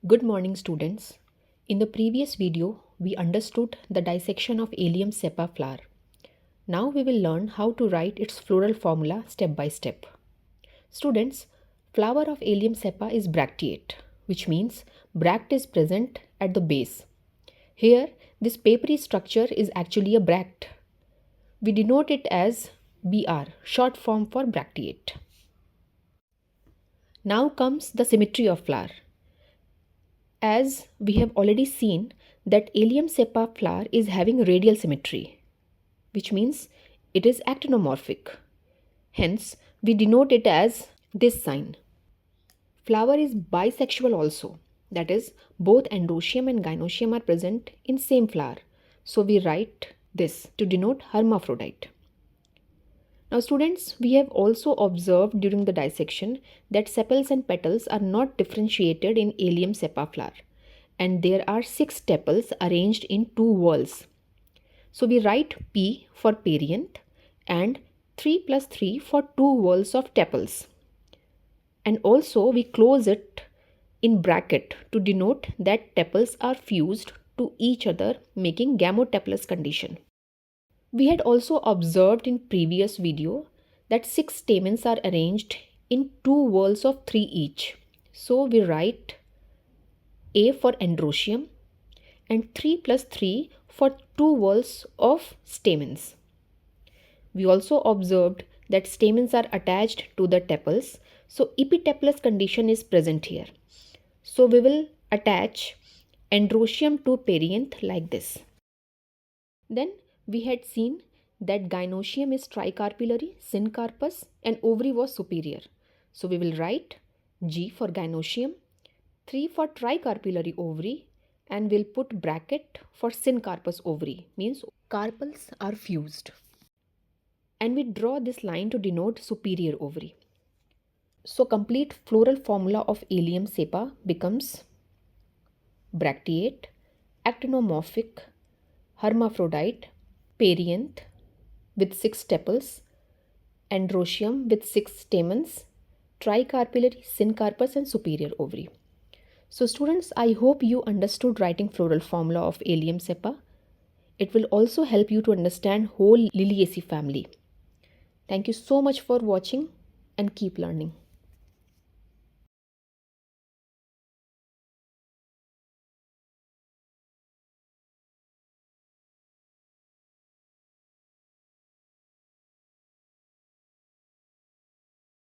Good morning, students. In the previous video, we understood the dissection of Allium Cepa flower. Now we will learn how to write its floral formula step by step. Students, flower of Allium Cepa is bracteate, which means bract is present at the base. Here, this papery structure is actually a bract. We denote it as BR, short form for bracteate. Now comes the symmetry of flower. As we have already seen that Allium Cepa flower is having radial symmetry, which means it is actinomorphic. Hence, we denote it as this sign. Flower is bisexual also, that is, both Androecium and Gynoecium are present in same flower. So we write this to denote hermaphrodite. Now students, we have also observed during the dissection that sepals and petals are not differentiated in Allium Cepa flower, and there are 6 tepals arranged in 2 whorls. So we write P for Perianth and 3+3 for 2 whorls of tepals. And also we close it in bracket to denote that tepals are fused to each other, making gamoteplous condition. We had also observed in previous video that 6 stamens are arranged in 2 whorls of 3 each. So we write A for Androecium and 3+3 for 2 whorls of stamens. We also observed that stamens are attached to the tepals, so epiteplous condition is present here. So we will attach Androecium to Perianth like this. Then we had seen that Gynoecium is tricarpillary, syncarpous, and ovary was superior. So we will write G for Gynoecium, 3 for tricarpillary ovary, and we'll put bracket for syncarpous ovary, means carpels are fused. And we draw this line to denote superior ovary. So complete floral formula of Allium Cepa becomes bracteate, actinomorphic, hermaphrodite, Perianth with 6 tepals, Androecium with 6 stamens, tricarpillary, syncarpous, and superior ovary. So students, I hope you understood writing floral formula of Allium Cepa. It will also help you to understand whole Liliaceae family. Thank you so much for watching and keep learning.